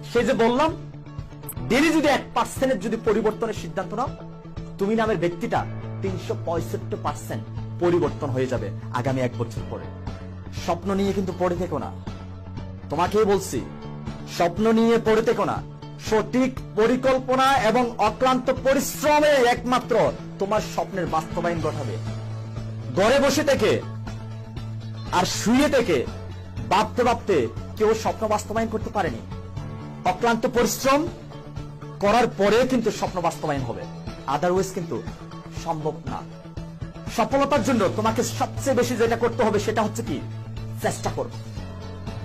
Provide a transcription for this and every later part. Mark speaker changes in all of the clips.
Speaker 1: সে যে বললাম, ডেলি যদি 1% যদি পরিবর্তনের সিদ্ধান্ত নাও, তুমি নামের ব্যক্তিটা 365% পরিবর্তন হয়ে যাবে আগামী 1 বছর পরে। স্বপ্ন নিয়ে কিন্তু পড়ে থেকো না, তোমাকেই বলছি, স্বপ্ন নিয়ে পড়ে থেকো না। সঠিক পরিকল্পনা এবং অক্লান্ত পরিশ্রমে একমাত্র তোমার স্বপ্নের বাস্তবায়ন ঘটাবে। ঘরে বসে থেকে আর শুয়ে থেকে ভাবতে ভাবতে কেউ স্বপ্ন বাস্তবায়ন করতে পারেনি। অক্লান্ত পরিশ্রম করার পরে কিন্তু স্বপ্ন বাস্তবায়ন হবে, আদারওয়াইজ কিন্তু সম্ভব না। সফলতার জন্য তোমাকে সবচেয়ে বেশি যেটা করতে হবে সেটা হচ্ছে কি, চেষ্টা করো,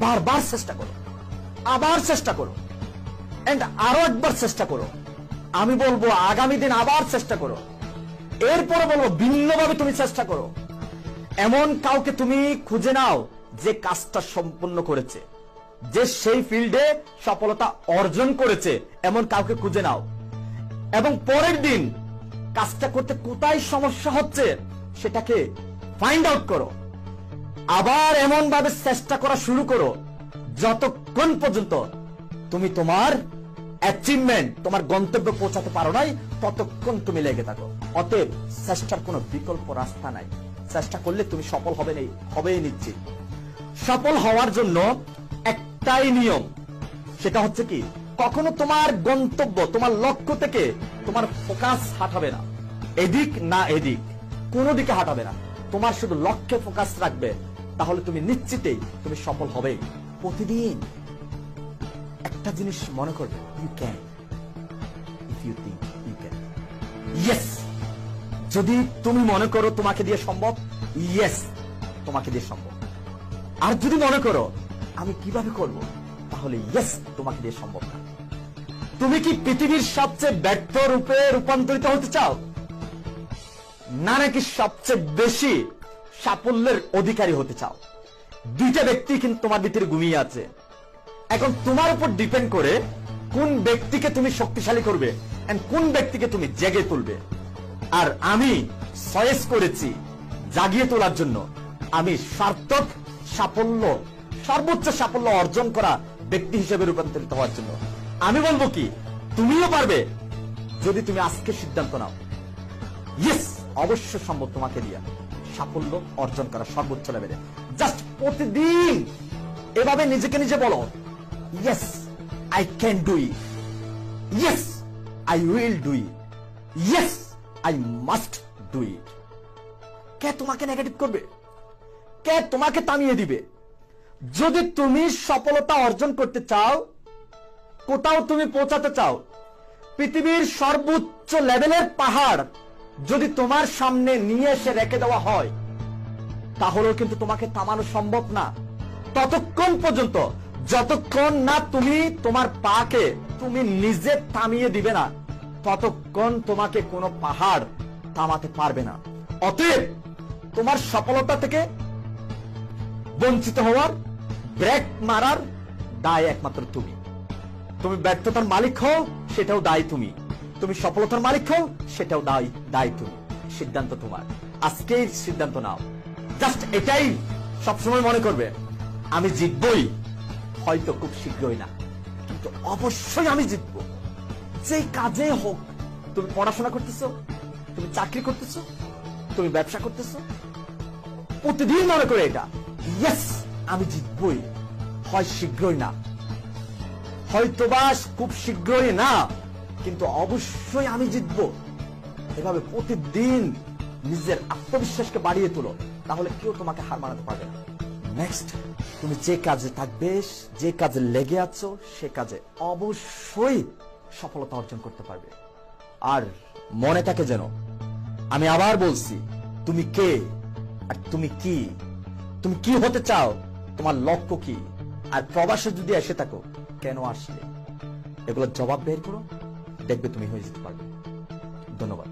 Speaker 1: বারবার চেষ্টা করো, আবার চেষ্টা করো, এন্ড আরো একবার চেষ্টা করো। আমি বলবো আগামী দিন আবার চেষ্টা করো, এরপরে বলবো ভিন্নভাবে তুমি চেষ্টা করো। এমন কাউকে তুমি খুঁজে নাও যে কাজটা সম্পূর্ণ করেছে, যে সেই ফিল্ডে সফলতা অর্জন করেছে, এমন কাউকে খুঁজে নাও এবং পরের দিন কাজটা করতে কোথায় সমস্যা হচ্ছে সেটাকে ফাইন্ড আউট করো। আবার এমন ভাবে চেষ্টা করা শুরু করো যতক্ষণ পর্যন্ত তুমি তোমার অ্যাচিভমেন্ট, তোমার গন্তব্যে পৌঁছাতে পারো নাই, ততক্ষণ তুমি লেগে থাকো। অতএব চেষ্টার কোনো বিকল্প রাস্তা নাই। চেষ্টা করলে তুমি সফল হবেই নিশ্চিত। সফল হওয়ার জন্য একটাই নিয়ম, সেটা হচ্ছে কি, কখনো তোমার গন্তব্য, তোমার লক্ষ্য থেকে তোমার ফোকাস হাঁটাবে না, এদিক না এদিক, কোনো দিকে হাঁটাবে না। তোমার শুধু লক্ষ্যে ফোকাস রাখবে, তাহলে তুমি নিশ্চিতেই তুমি সফল হবেই। প্রতিদিন একটা জিনিস মনে করবে, you can, if you think you can. Yes, যদি তুমি মনে করো তোমাকে দিয়ে সম্ভব, ইয়েস তোমাকে দিয়ে সম্ভব। আর যদি মনে করো আমি কিভাবে করব, তাহলে ইয়েস তোমাকে দিয়ে সম্ভব না। তুমি কি পৃথিবীর সবচেয়ে ব্যর্থ রূপে রূপান্তরিত হতে চাও, না নাকি সবচেয়ে বেশি সাফল্যের অধিকারী হতে চাও? দুইটা ব্যক্তি কিন্তু তোমার ভিতরে ঘুমিয়ে আছে। এখন তোমার উপর ডিপেন্ড করে কোন ব্যক্তিকে তুমি শক্তিশালী করবে এন্ড কোন ব্যক্তিকে তুমি জেগে তুলবে। আর আমি চয়েস করেছি জাগিয়ে তোলার জন্য, আমি সার্থক সাফল্য, সর্বোচ্চ সাফল্য অর্জন করা ব্যক্তি হিসেবে রূপান্তরিত হওয়ার জন্য। আমি বলবো কি, তুমিও পারবে যদি তুমি আজকে সিদ্ধান্ত নাও। ইয়েস, অবশ্য সম্ভব তোমাকে দিয়া সাফল্য অর্জন করা সর্বোচ্চ লেভেলে। জাস্ট প্রতিদিন এভাবে নিজেকে নিজে বলো, yes I can do it, yes I will do it, yes I must do it. কে তোমাকে নেগেটিভ করবে? কে তোমাকে থামিয়ে দিবে? যদি তুমি সফলতা অর্জন করতে চাও, কোথাও তুমি পৌঁছাতে চাও, পৃথিবীর সর্বোচ্চ লেভেলের পাহাড় যদি তোমার সামনে নিয়ে এসে রেখে দেওয়া হয়, তাহলেও কিন্তু তোমাকে থামানো সম্ভব না, ততক্ষণ পর্যন্ত যতক্ষণ না তুমি তোমার পাকে তুমি নিজে থামিয়ে দিবে না, ততক্ষণ তোমাকে কোনো পাহাড় থামাতে পারবে না। অতএব তোমার সফলতা থেকে বঞ্চিত হওয়ার, ব্রেক মারার দায় একমাত্র তুমি। তুমি ব্যর্থতার মালিক হও, সেটাও দায়ী তুমি। তুমি সফলতার মালিক হও, সেটাও দায়ী তুমি। সিদ্ধান্ত তোমার, আজকেই সিদ্ধান্ত নাও। জাস্ট এটাই সবসময় মনে করবে, আমি জিতবই, হয়তো খুব শীঘ্রই না, কিন্তু অবশ্যই আমি জিতবো। যে কাজে হোক, তুমি পড়াশোনা করতেছো, তুমি চাকরি করতেছো, তুমি ব্যবসা করতেছো, প্রতিদিন মনে করে এটা, ইয়েস আমি জিতবই, হয় শীঘ্রই না, হয়তোবা খুব শীঘ্রই না, কিন্তু অবশ্যই আমি জিতবো। এভাবে প্রতিদিন নিজের আত্মবিশ্বাসকে বাড়িয়ে তোলো, তাহলে কেউ তোমাকে হার মানাতে পারবে না। নেক্সট, তুমি যে কাজে থাকবে, যে কাজে লেগে আছো, সে কাজে অবশ্যই সফলতা অর্জন করতে পারবে। আর মনে থাকে যেন, আমি আবার বলছি, তুমি কে আর তুমি কি হতে চাও, তোমার লক্ষ্য কি, আর প্রবাসে যদি এসে থাকো কেন আসলে, এগুলোর জবাব বের করো, দেখবে তুমি হয়ে যেতে পারবে। ধন্যবাদ।